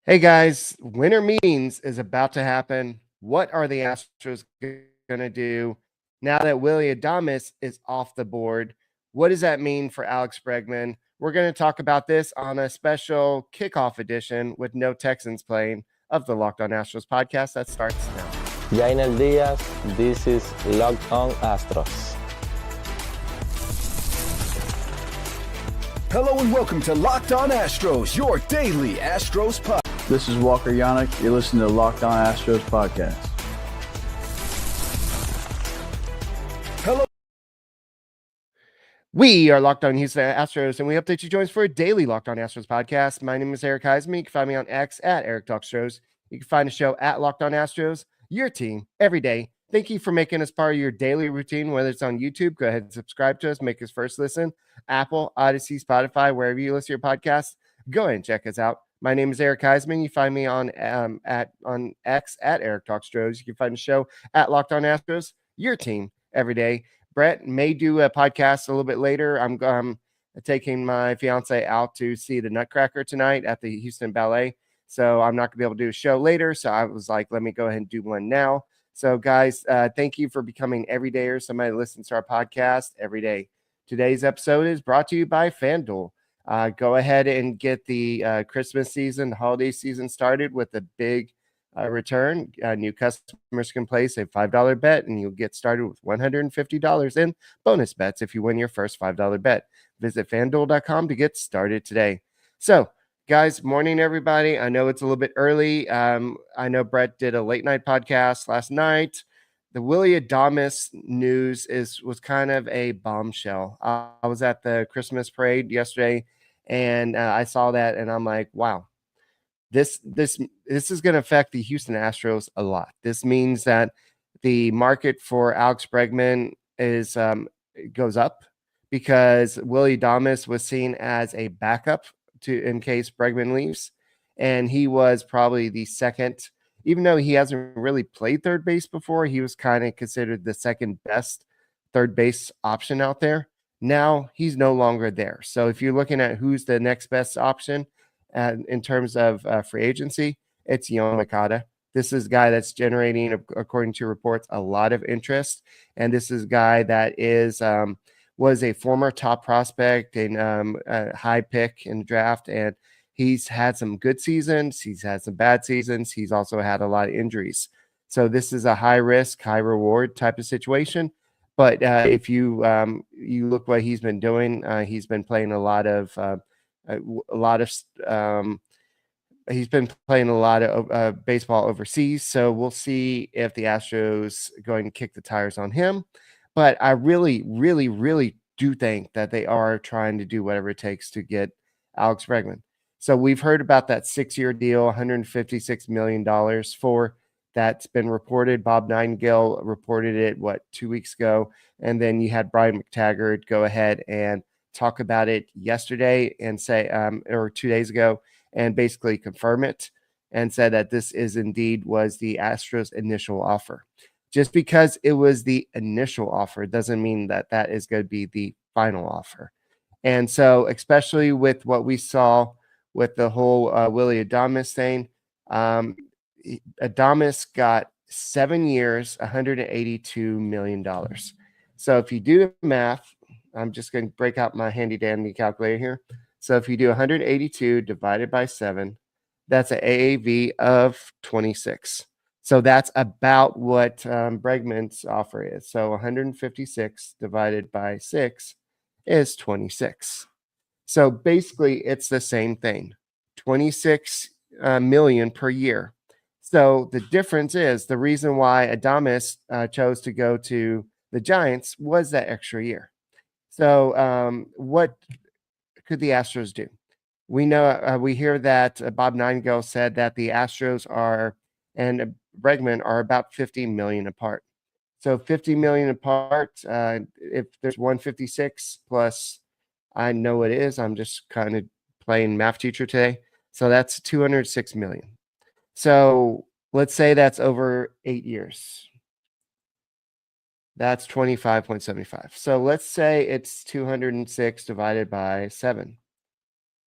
Hey guys, winter meetings is about to happen. What are the Astros going to do now that Willy Adames is off the board? What does that mean for Alex Bregman? We're going to talk about this on a special kickoff edition with no Texans playing of the Locked On Astros podcast that starts now. Jainer Diaz, this is Locked On Astros. Hello and welcome to Locked On Astros, your daily Astros podcast. This is Walker Yannick. You're listening to Locked On Astros podcast. Hello. We are Locked On Houston Astros, and we hope that you join us for a daily Locked On Astros podcast. My name is Eric Huysman. You can find me on X at Eric Talks Astros. You can find the show at Locked On Astros, your team every day. Thank you for making us part of your daily routine, whether it's on YouTube. Go ahead and subscribe to us. Make us first listen. Apple, Odyssey, Spotify, wherever you listen to your podcasts, go ahead and check us out. My name is Eric Huysman. You find me on X at Eric Talks Astros. You can find the show at Locked On Astros, your team every day. Brett may do a podcast a little bit later. I'm taking my fiance out to see the Nutcracker tonight at the Houston Ballet. So I'm not going to be able to do a show later. So I was like, let me go ahead and do one now. So guys, thank you for becoming everydayers. Somebody listens to our podcast every day. Today's episode is brought to you by FanDuel. Go ahead and get the Christmas season, holiday season started with a big return. New customers can place a $5 bet, and you'll get started with $150 in bonus bets if you win your first $5 bet. Visit FanDuel.com to get started today. So, guys, morning, everybody. I know it's a little bit early. I know Brett did a late night podcast last night. The Willy Adames news was kind of a bombshell. I was at the Christmas parade yesterday, and I saw that, and I'm like, wow, this is going to affect the Houston Astros a lot. This means that the market for Alex Bregman goes up because Willy Adames was seen as a backup in case Bregman leaves, and he was probably the second. Even though he hasn't really played third base before, he was kind of considered the second best third base option out there. Now he's no longer there. So if you're looking at who's the next best option in terms of free agency, it's Makata. This is a guy that's generating, according to reports, a lot of interest. And this is a guy that was a former top prospect and a high pick in the draft. And he's had some good seasons. He's had some bad seasons. He's also had a lot of injuries. So this is a high risk, high reward type of situation. But if you look what he's been doing, he's been playing he's been playing a lot of baseball overseas. So we'll see if the Astros going to kick the tires on him. But I really, really, really do think that they are trying to do whatever it takes to get Alex Bregman. So we've heard about that 6-year deal, $156 million that's been reported. Bob Nightingale reported it, 2 weeks ago? And then you had Brian McTaggart go ahead and talk about it yesterday and say, or 2 days ago, and basically confirm it and said that this was the Astros' initial offer. Just because it was the initial offer doesn't mean that that is going to be the final offer. And so, especially with what we saw with the whole Willy Adames thing, Adames got 7 years, $182 million. So if you do the math, I'm just going to break out my handy dandy calculator here. So if you do 182 divided by 7, that's an AAV of 26. So that's about what Bregman's offer is. So 156 divided by 6 is 26. So basically, it's the same thing, 26 million per year. So the difference is the reason why Adames chose to go to the Giants was that extra year. So what could the Astros do? We know we hear that Bob Nightingale said that the Astros and Bregman are about 50 million apart. So 50 million apart. If there's 156 plus, I know it is. I'm just kind of playing math teacher today. So that's 206 million. So let's say that's over 8 years. That's 25.75. So let's say it's 206 divided by 7.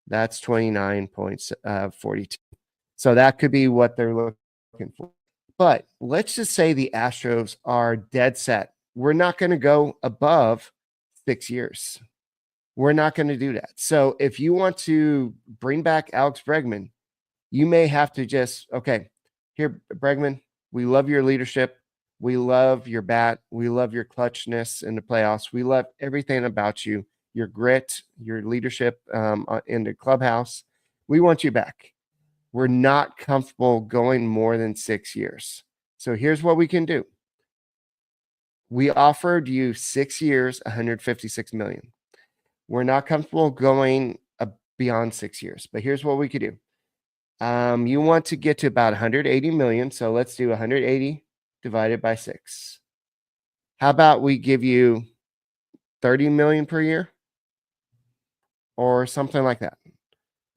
That's 29.42. So that could be what they're looking for. But let's just say the Astros are dead set. We're not going to go above 6 years. We're not going to do that. So if you want to bring back Alex Bregman, you may have to just, okay, here, Bregman, we love your leadership. We love your bat. We love your clutchness in the playoffs. We love everything about you, your grit, your leadership in the clubhouse. We want you back. We're not comfortable going more than 6 years. So here's what we can do. We offered you 6 years, $156 million. We're not comfortable going beyond 6 years, but here's what we could do. You want to get to about 180 million. So let's do 180 divided by 6. How about we give you 30 million per year or something like that?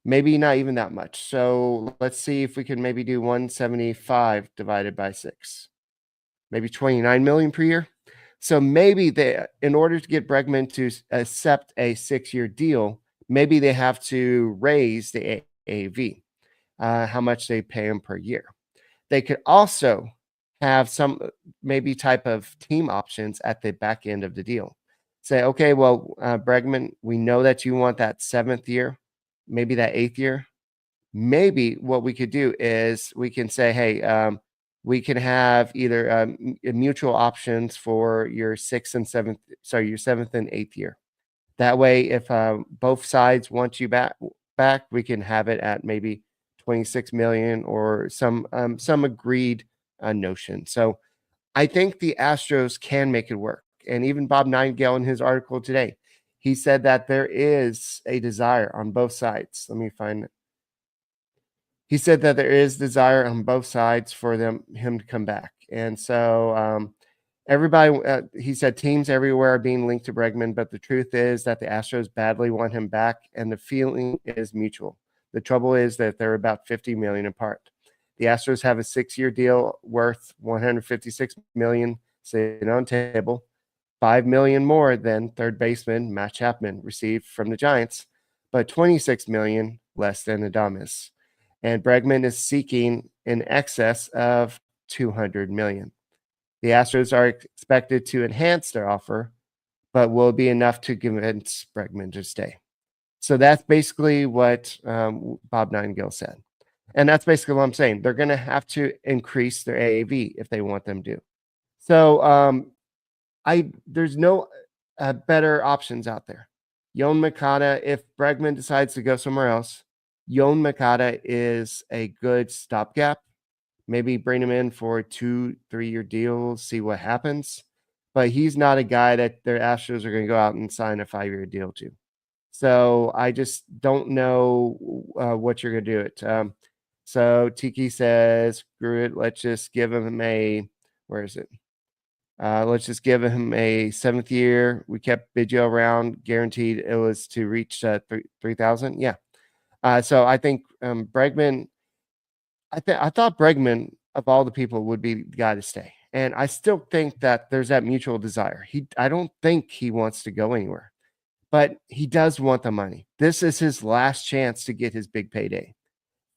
Maybe not even that much. So let's see if we can maybe do 175 divided by 6. Maybe 29 million per year. So maybe in order to get Bregman to accept a 6-year deal, maybe they have to raise the AAV, how much they pay him per year. They could also have some maybe type of team options at the back end of the deal. Say, okay, well, Bregman, we know that you want that 7th year, maybe that 8th year. Maybe what we could do is we can say, hey, we can have either mutual options for your 6th and 7th, sorry, your 7th and 8th year. That way, if both sides want you back, we can have it at maybe 26 million or some agreed notion. So I think the Astros can make it work. And even Bob Nightingale in his article today, he said that there is a desire on both sides. Let me find it. He said that there is desire on both sides for him to come back. And so everybody, he said teams everywhere are being linked to Bregman, but the truth is that the Astros badly want him back, and the feeling is mutual. The trouble is that they're about 50 million apart. The Astros have a 6-year deal worth 156 million sitting on table, 5 million more than third baseman Matt Chapman received from the Giants, but 26 million less than Adames. And Bregman is seeking in excess of 200 million. The Astros are expected to enhance their offer, but will it be enough to convince Bregman to stay? So that's basically what Bob Nightingale said. And that's basically what I'm saying. They're going to have to increase their AAV if they want them to. So there's no better options out there. Yoan Moncada, if Bregman decides to go somewhere else, Yoan Moncada is a good stopgap. Maybe bring him in for a 2-3 year deal, see what happens. But he's not a guy that their Astros are going to go out and sign a 5-year deal to. So I just don't know what you're going to do it. So Tiki says, screw it. Let's just give him where is it? Let's just give him a 7th year. We kept Biggio around, guaranteed it was to reach 3,000. Yeah. So I think Bregman, I thought Bregman, of all the people, would be the guy to stay. And I still think that there's that mutual desire. I don't think he wants to go anywhere, but he does want the money. This is his last chance to get his big payday.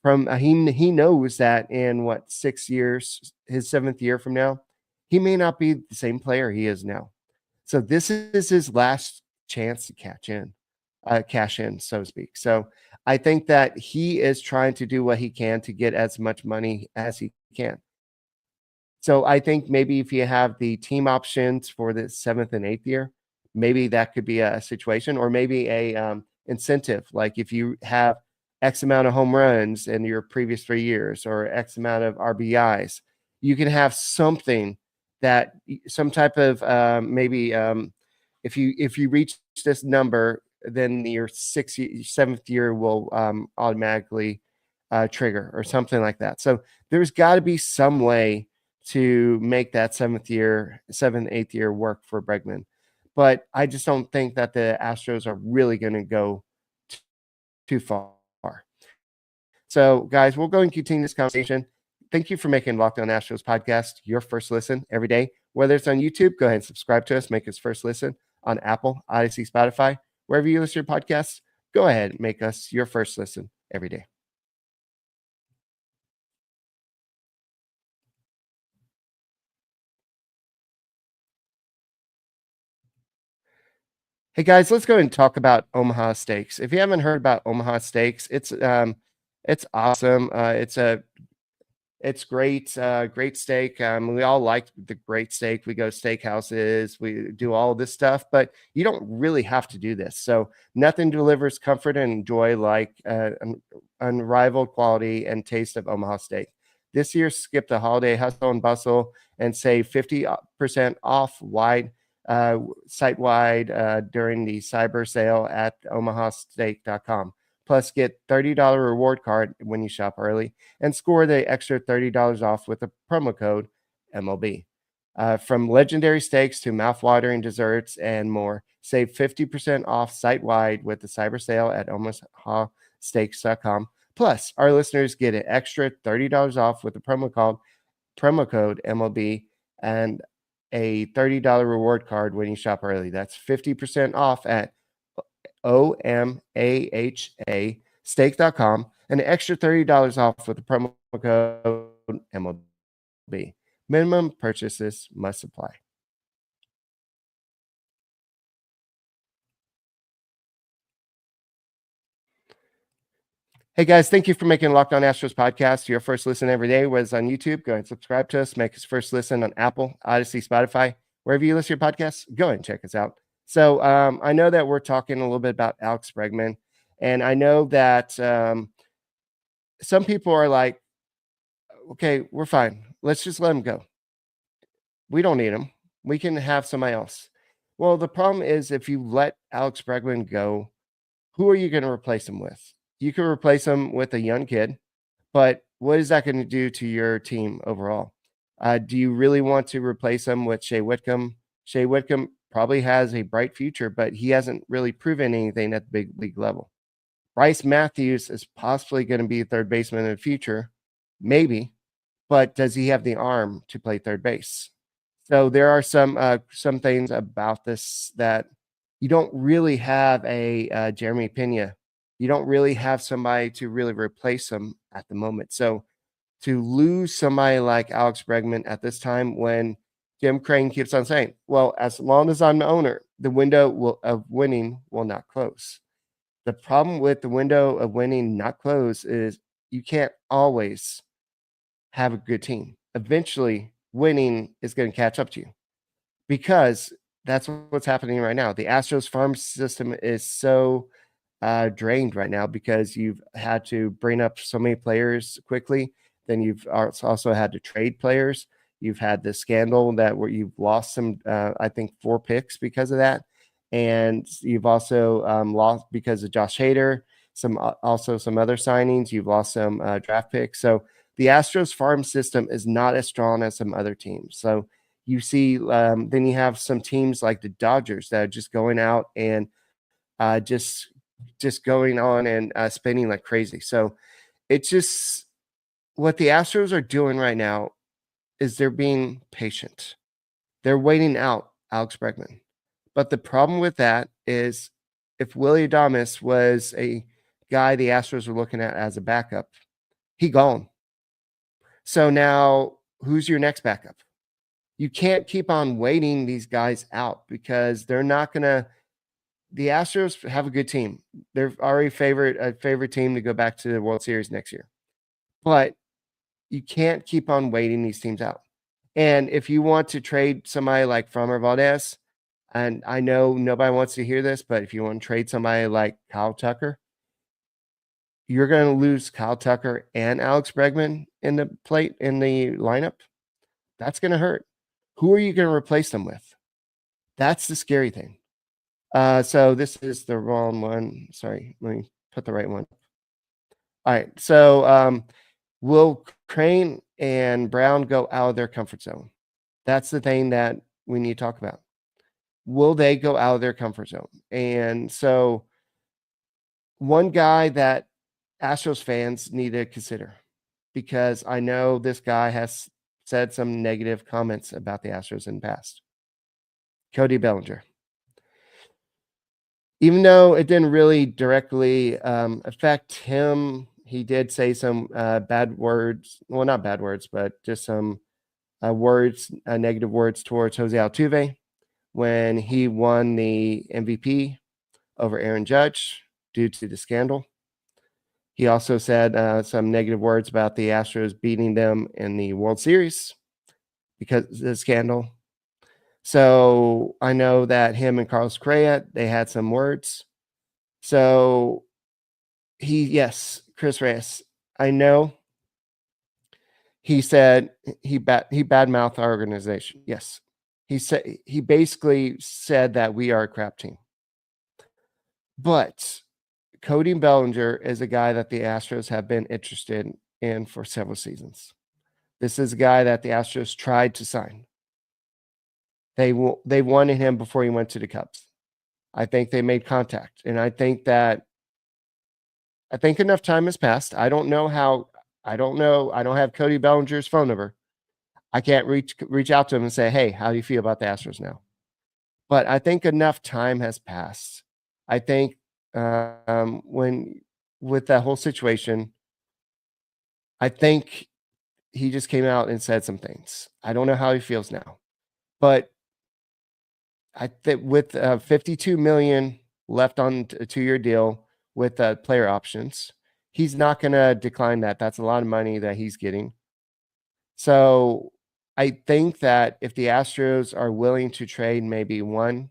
He knows that in 6 years, his 7th year from now, he may not be the same player he is now. So this is his last chance to cash in, so to speak. So I think that he is trying to do what he can to get as much money as he can. So I think maybe if you have the team options for the 7th and 8th year, maybe that could be a situation, or maybe a incentive. Like if you have X amount of home runs in your previous 3 years or X amount of RBIs, you can have something that some type of if you reach this number, then your 7th year will automatically trigger or something like that. So there's got to be some way to make that 7th, 8th year work for Bregman. But I just don't think that the Astros are really going to go too far. So, guys, we'll go and continue this conversation. Thank you for making Locked On Astros podcast your first listen every day. Whether it's on YouTube, go ahead and subscribe to us. Make us first listen on Apple, Odyssey, Spotify. Wherever you listen to your podcasts, go ahead and make us your first listen every day. Hey guys, let's go ahead and talk about Omaha Steaks. If you haven't heard about Omaha Steaks, it's awesome. It's great, great steak. We all like the great steak. We go steakhouses, we do all this stuff, but you don't really have to do this. So nothing delivers comfort and joy like unrivaled quality and taste of Omaha Steak. This year, skip the holiday hustle and bustle and save 50% off site-wide during the cyber sale at omahasteak.com. Plus, get $30 reward card when you shop early and score the extra $30 off with the promo code MLB. From legendary steaks to mouth-watering desserts and more, save 50% off site-wide with the cyber sale at omahasteaks.com. Plus, our listeners get an extra $30 off with the promo code MLB and a $30 reward card when you shop early. That's 50% off at OMAHA steak.com and an extra $30 off with the promo code MLB. Minimum purchases must apply. Hey guys, thank you for making Locked On Astros podcast your first listen every day. Whether it's on YouTube, go ahead and subscribe to us. Make us first listen on Apple, Odyssey, Spotify, wherever you listen to your podcasts. Go ahead and check us out. So I know that we're talking a little bit about Alex Bregman, and I know that some people are like, okay, we're fine. Let's just let him go. We don't need him. We can have somebody else. Well, the problem is if you let Alex Bregman go, who are you going to replace him with? You can replace him with a young kid, but what is that going to do to your team overall? Do you really want to replace him with Shea Whitcomb? Shea Whitcomb probably has a bright future, but he hasn't really proven anything at the big league level. Bryce Matthews is possibly going to be a third baseman in the future, maybe, but does he have the arm to play third base? So there are some things about this that you don't really have a Jeremy Pena. You don't really have somebody to really replace him at the moment. So to lose somebody like Alex Bregman at this time when Jim Crane keeps on saying, well, as long as I'm the owner, the window of winning will not close. The problem with the window of winning not close is you can't always have a good team. Eventually, winning is going to catch up to you because that's what's happening right now. The Astros farm system is so drained right now because you've had to bring up so many players quickly. Then you've also had to trade players. You've had the scandal where you've lost some, I think, 4 picks because of that. And you've also lost because of Josh Hader, also some other signings. You've lost some draft picks. So the Astros farm system is not as strong as some other teams. So you see, then you have some teams like the Dodgers that are just going out and just going on and spending like crazy. So it's just what the Astros are doing right now is they're being patient. They're waiting out Alex Bregman. But the problem with that is if Willy Adames was a guy the Astros were looking at as a backup, he gone. So now who's your next backup? You can't keep on waiting these guys out because they're not going to. The Astros have a good team. They're already a favorite team to go back to the World Series next year. But you can't keep on waiting these teams out. And if you want to trade somebody like Framber Valdez, and I know nobody wants to hear this, but if you want to trade somebody like Kyle Tucker, you're going to lose Kyle Tucker and Alex Bregman in the lineup. That's going to hurt. Who are you going to replace them with? That's the scary thing. So this is the wrong one. Sorry, let me put the right one. All right. So will Crane and Brown go out of their comfort zone? That's the thing that we need to talk about. Will they go out of their comfort zone? And so one guy that Astros fans need to consider, because I know this guy has said some negative comments about the Astros in the past. Cody Bellinger. Even though it didn't really directly affect him, he did say some bad words. Well, not bad words, but just some negative words towards Jose Altuve. when he won the MVP over Aaron Judge due to the scandal. He also said some negative words about the Astros beating them in the World Series because of the scandal. So I know that him and Carlos Correa, they had some words. So Chris Reyes, I know he said he badmouthed our organization. Yes. He basically said that we are a crap team. But Cody Bellinger is a guy that the Astros have been interested in for several seasons. This is a guy that the Astros tried to sign. They wanted him before he went to the Cubs. I think they made contact, and I think enough time has passed. I don't know. I don't have Cody Bellinger's phone number. I can't reach out to him and say, "Hey, how do you feel about the Astros now?" But I think enough time has passed. I think when with that whole situation, I think he just came out and said some things. I don't know how he feels now, but I think with $52 million left on a 2-year deal with player options, he's not going to decline that. That's a lot of money that he's getting. So I think that if the Astros are willing to trade maybe one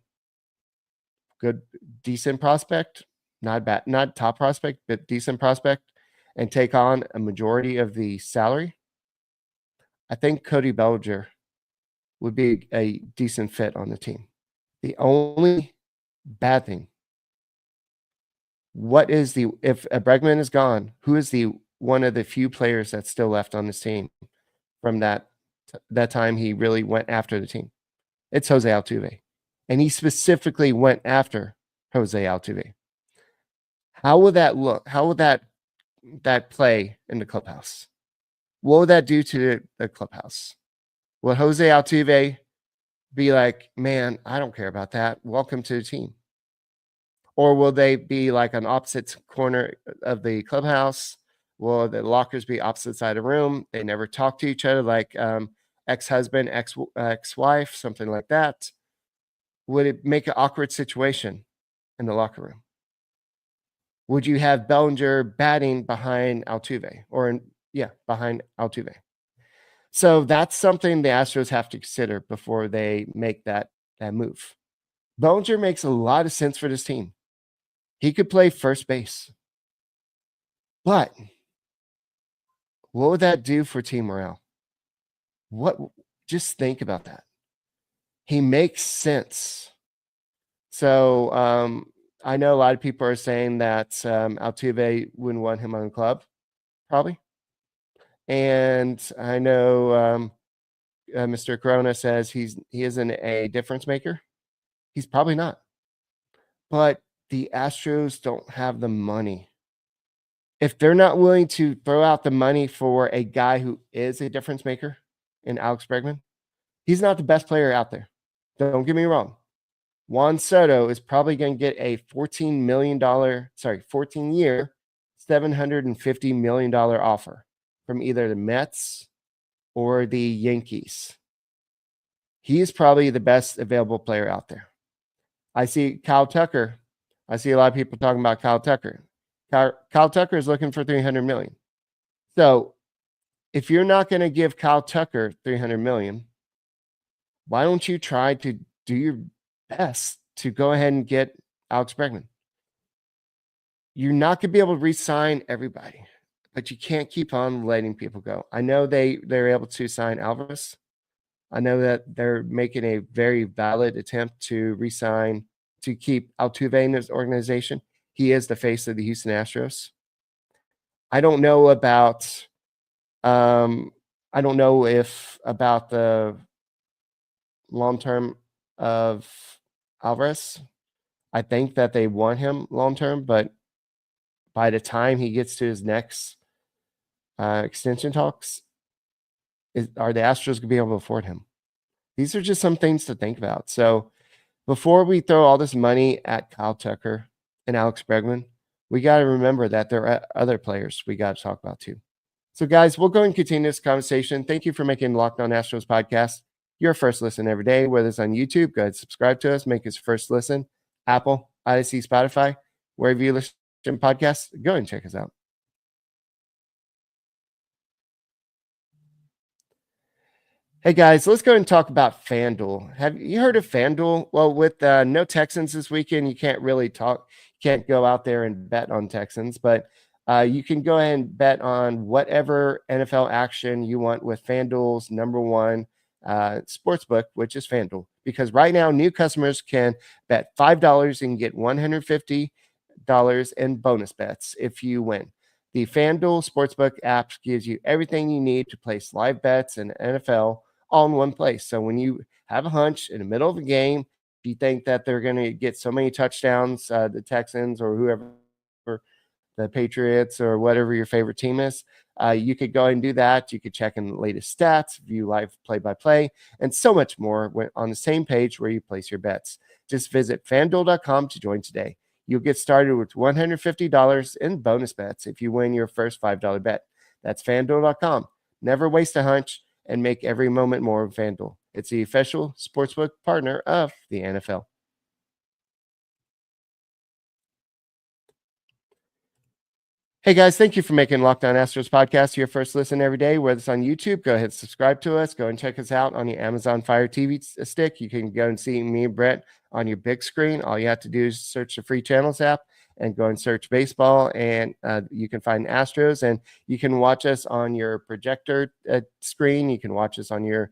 good, decent prospect, not top prospect, but decent prospect, and take on a majority of the salary, I think Cody Bellinger would be a decent fit on the team. The only bad thing, if Bregman is gone, who is one of the few players that's still left on this team from that time he really went after the team? It's Jose Altuve. And he specifically went after Jose Altuve. How will that look? How will that play in the clubhouse? What would that do to the clubhouse? Will Jose Altuve be like, man, I don't care about that. Welcome to the team. Or will they be like an opposite corner of the clubhouse? Will the lockers be opposite side of the room? They never talk to each other, like ex-husband, ex-wife, something like that. Would it make an awkward situation in the locker room? Would you have Bellinger batting behind Altuve behind Altuve? So that's something the Astros have to consider before they make that move. Bellinger makes a lot of sense for this team. He could play first base. But what would that do for team morale? Just think about that. He makes sense. So I know a lot of people are saying that Altuve wouldn't want him on the club, probably. And I know Mr. Corona says he isn't a difference maker. He's probably not. But the Astros don't have the money. If they're not willing to throw out the money for a guy who is a difference maker in Alex Bregman, he's not the best player out there. Don't get me wrong. Juan Soto is probably going to get a $14-year, $750 million offer from either the Mets or the Yankees. He is probably the best available player out there. I see Kyle Tucker. I see a lot of people talking about Kyle Tucker. Kyle Tucker is looking for $300 million. So if you're not going to give Kyle Tucker $300 million, why don't you try to do your best to go ahead and get Alex Bregman? You're not going to be able to re-sign everybody, but you can't keep on letting people go. I know they're able to sign Alvarez. I know that they're making a very valid attempt to keep Altuve in this organization. He is the face of the Houston Astros. I don't know about the long term of Alvarez. I think that they want him long term, but by the time he gets to his next extension talks, are the Astros going to be able to afford him? These are just some things to think about. So before we throw all this money at Kyle Tucker and Alex Bregman, we got to remember that there are other players we got to talk about too. So guys, we'll go and continue this conversation. Thank you for making Locked On Astros podcast your first listen every day, whether it's on YouTube. Go ahead, subscribe to us, make us first listen. Apple, Odyssey, Spotify, wherever you listen to podcasts, go and check us out. Hey guys, let's go and talk about FanDuel. Have you heard of FanDuel? Well, with no Texans this weekend, you can't really can't go out there and bet on Texans, but you can go ahead and bet on whatever NFL action you want with FanDuel's number one sportsbook, which is FanDuel. Because right now, new customers can bet $5 and get $150 in bonus bets if you win. The FanDuel Sportsbook app gives you everything you need to place live bets in NFL all in one place. So when you have a hunch in the middle of a game, if you think that they're going to get so many touchdowns, the Texans or whoever, the Patriots or whatever your favorite team is, you could go and do that. You could check in the latest stats, view live play-by-play, and so much more on the same page where you place your bets. Just visit FanDuel.com to join today. You'll get started with $150 in bonus bets if you win your first $5 bet. That's FanDuel.com. Never waste a hunch and make every moment more of FanDuel. It's the official sportsbook partner of the NFL. Hey guys, thank you for making Locked On Astros podcast your first listen every day. Whether it's on YouTube, go ahead and subscribe to us. Go and check us out on your Amazon Fire TV stick. You can go and see me and Brett on your big screen. All you have to do is search the free channels app and go and search baseball, and you can find Astros, and you can watch us on your projector screen. You can watch us on your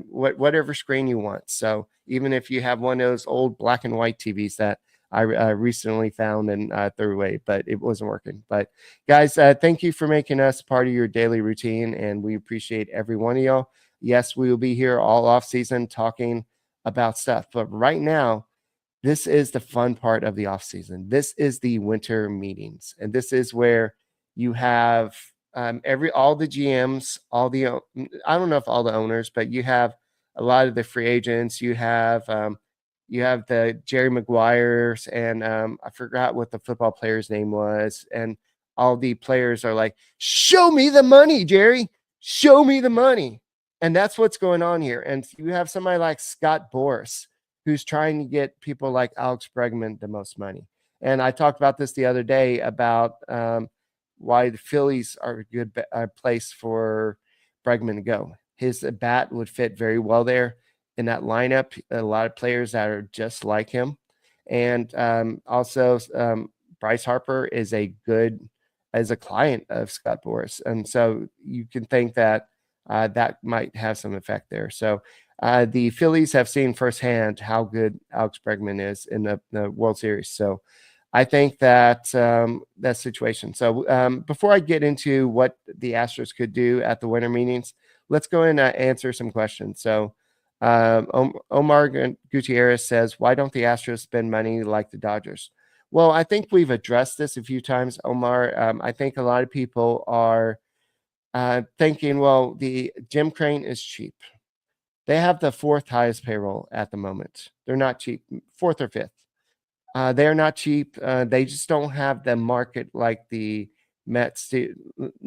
whatever screen you want. So even if you have one of those old black and white TVs that I recently found and threw away, but it wasn't working. But guys, thank you for making us part of your daily routine, and we appreciate every one of y'all. Yes, we will be here all off season talking about stuff, but right now, this is the fun part of the off season. This is the winter meetings, and this is where you have all the GMs, I don't know if all the owners, but you have a lot of the free agents. You have the Jerry Maguires, and I forgot what the football player's name was. And all the players are like, show me the money, Jerry. Show me the money. And that's what's going on here. And you have somebody like Scott Boras, who's trying to get people like Alex Bregman the most money. And I talked about this the other day about why the Phillies are a good place for Bregman to go. His bat would fit very well there. In that lineup, a lot of players that are just like him. And also Bryce Harper is a client of Scott Boras. And so you can think that that might have some effect there. So the Phillies have seen firsthand how good Alex Bregman is in the World Series. So I think that that situation. So before I get into what the Astros could do at the winter meetings, let's go and answer some questions. So Omar Gutierrez says, why don't the Astros spend money like the Dodgers? Well, I think we've addressed this a few times, Omar. I think a lot of people are thinking, well, the Jim Crane is cheap. They have the fourth highest payroll at the moment. They're not cheap, fourth or fifth. They're not cheap. They just don't have the market like the Mets do.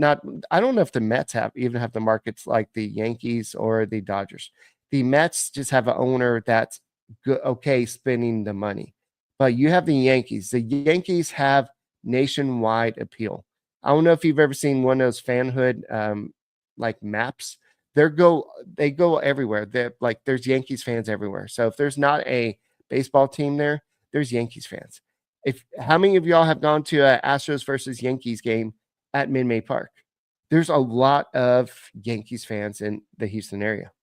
I don't know if the Mets even have the markets like the Yankees or the Dodgers. The Mets just have an owner that's okay spending the money. But you have the Yankees. The Yankees have nationwide appeal. I don't know if you've ever seen one of those fanhood like maps. They go everywhere. There's Yankees fans everywhere. So if there's not a baseball team there, there's Yankees fans. How many of y'all have gone to an Astros versus Yankees game at Minute Park? There's a lot of Yankees fans in the Houston area.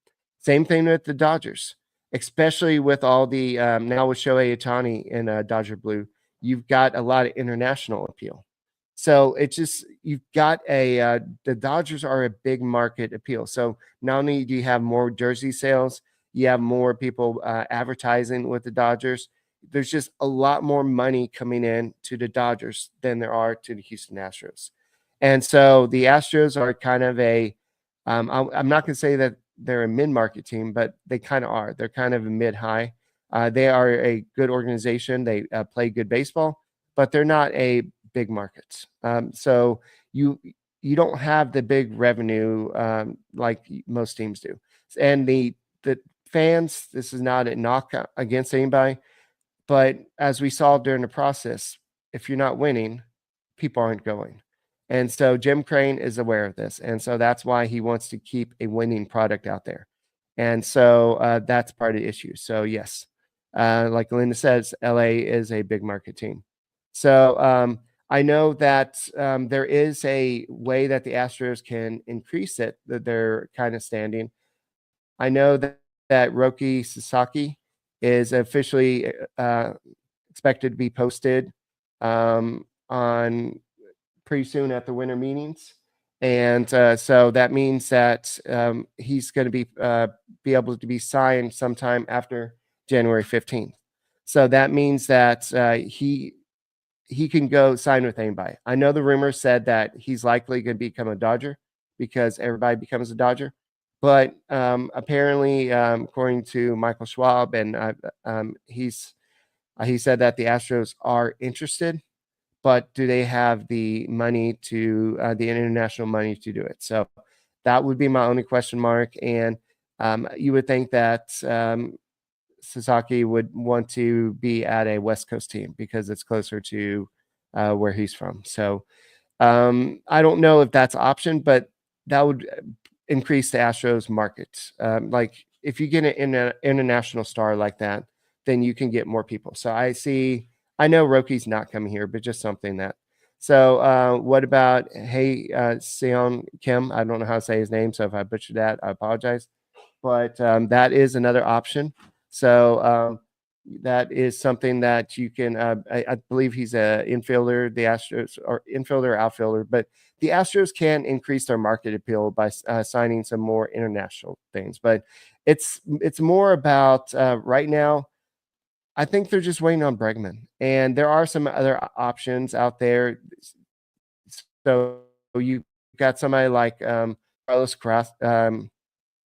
Same thing with the Dodgers, especially with all the now with Shohei Ohtani in Dodger blue. You've got a lot of international appeal. So it's just you've got the Dodgers are a big market appeal. So not only do you have more jersey sales, you have more people advertising with the Dodgers. There's just a lot more money coming in to the Dodgers than there are to the Houston Astros. And so the Astros are kind of I'm not going to say that they're a mid-market team, but they kind of are. They're kind of a mid-high. They are a good organization. They play good baseball, but they're not a big market. So you don't have the big revenue like most teams do. And the the fans, this is not a knock against anybody, but as we saw during the process, if you're not winning, people aren't going. And so Jim Crane is aware of this. And so that's why he wants to keep a winning product out there. And so that's part of the issue. So, yes, like Linda says, LA is a big market team. So I know that there is a way that the Astros can increase it, that they're kind of standing. I know that Roki Sasaki is officially expected to be posted on pretty soon at the winter meetings. And so that means that he's going to be able to be signed sometime after January 15th. So that means that he can go sign with anybody. I know the rumor said that he's likely going to become a Dodger because everybody becomes a Dodger. But apparently, according to Michael Schwab, and he said that the Astros are interested, but do they have the money to the international money to do it? So that would be my only question mark. And you would think that Sasaki would want to be at a West Coast team because it's closer to where he's from. So I don't know if that's an option, but that would increase the Astros market. Like if you get an international star like that, then you can get more people. So I know Roki's not coming here, but just something that. So what about Seon Kim? I don't know how to say his name, so if I butchered that, I apologize. But that is another option. So that is something that you can. I believe he's an infielder. The Astros or infielder, or outfielder, but the Astros can increase their market appeal by signing some more international things. But it's more about right now. I think they're just waiting on Bregman, and there are some other options out there. So you got somebody like Carlos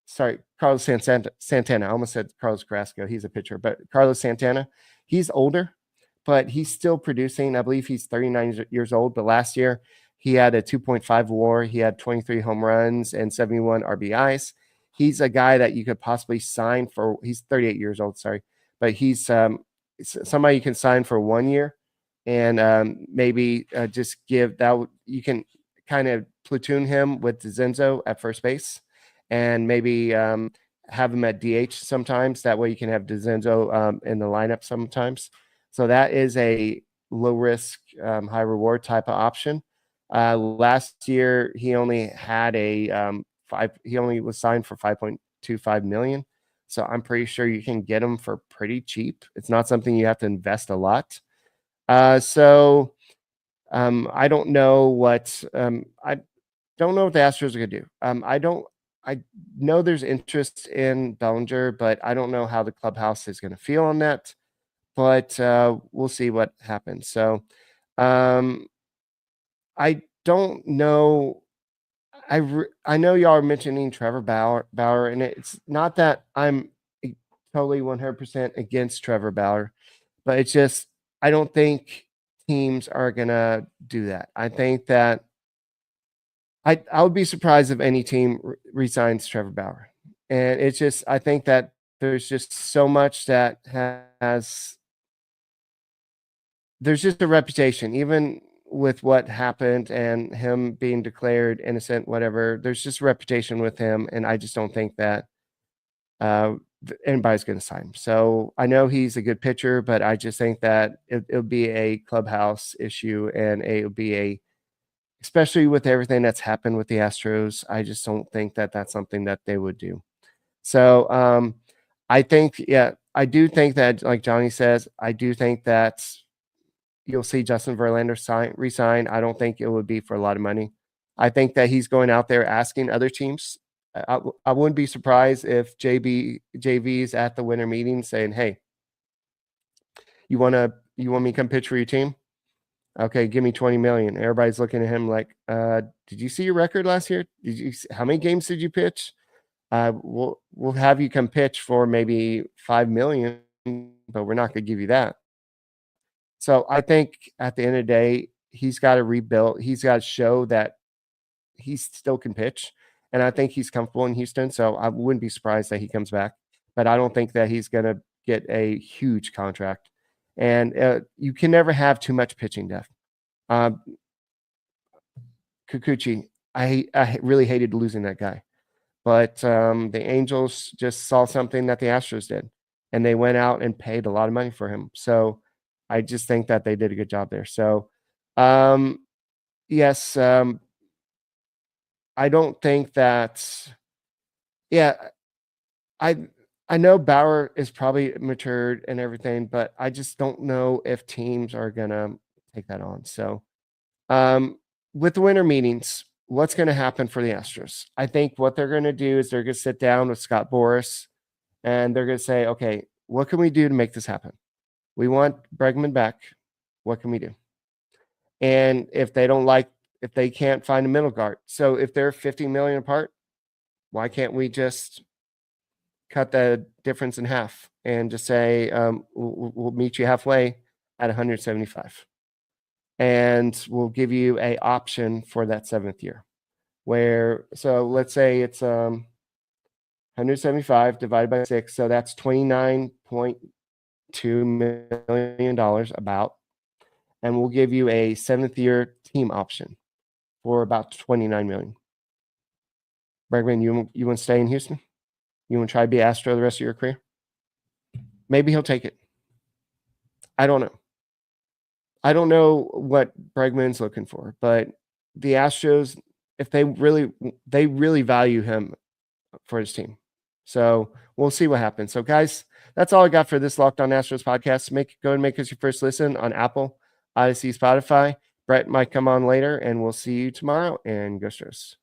Santana. I almost said Carlos Carrasco. He's a pitcher, but Carlos Santana, he's older, but he's still producing. I believe he's 39 years old, but last year he had a 2.5 WAR. He had 23 home runs and 71 RBIs. He's a guy that you could possibly sign for. He's 38 years old, sorry. But he's somebody you can sign for 1 year and maybe just give that. You can kind of platoon him with Zenzo at first base and maybe have him at DH sometimes. That way you can have Zenzo in the lineup sometimes. So that is a low risk, high reward type of option. Last year, he only had he only was signed for $5.25 million. So I'm pretty sure you can get them for pretty cheap. It's not something you have to invest a lot. I don't know what I don't know what the Astros are gonna do. I know there's interest in Bellinger, but I don't know how the clubhouse is gonna feel on that. But we'll see what happens. So I don't know. I know y'all are mentioning Trevor Bauer, and it's not that I'm totally 100% against Trevor Bauer, but it's just I don't think teams are gonna do that. I think that I would be surprised if any team resigns Trevor Bauer, and it's just I think that there's just so much that there's just a reputation, even with what happened and him being declared innocent, whatever, there's just a reputation with him. And I just don't think that anybody's going to sign him. So I know he's a good pitcher, but I just think that it'll be a clubhouse issue and it'll be especially with everything that's happened with the Astros. I just don't think that that's something that they would do. So I think, I do think that, like Johnny says, I do think that you'll see Justin Verlander resign. I don't think it would be for a lot of money. I think that he's going out there asking other teams. I wouldn't be surprised if JV's at the winter meeting saying, "Hey, you want me to come pitch for your team? Okay, give me $20 million." Everybody's looking at him like, "Did you see your record last year? How many games did you pitch? We'll have you come pitch for maybe $5 million, but we're not going to give you that." So I think at the end of the day, he's got to rebuild. He's got to show that he still can pitch. And I think he's comfortable in Houston. So I wouldn't be surprised that he comes back. but I don't think that he's going to get a huge contract. And you can never have too much pitching depth. Kikuchi, I really hated losing that guy. But the Angels just saw something that the Astros did, and they went out and paid a lot of money for him. So I just think that they did a good job there. So, yes, I don't think that – yeah, I know Bauer is probably matured and everything, but I just don't know if teams are going to take that on. So, with the winter meetings, what's going to happen for the Astros? I think what they're going to do is they're going to sit down with Scott Boras, and they're going to say, okay, what can we do to make this happen? We want Bregman back. What can we do? And if they can't find a middle guard, so if they're $50 million apart, why can't we just cut the difference in half and just say we'll meet you halfway at 175, and we'll give you a option for that 7th year. So let's say it's 175 divided by 6, so that's $29.2 million about, and we'll give you a 7th year team option for about $29 million. Bregman, you want to stay in Houston? You want to try to be Astro the rest of your career? Maybe he'll take it. I don't know. I don't know what Bregman's looking for, but the Astros, if they really value him for his team. So we'll see what happens. So guys, that's all I got for this Locked On Astros podcast. Go ahead and make us your first listen on Apple, Odyssey, Spotify. Brett might come on later, and we'll see you tomorrow. And go Astros.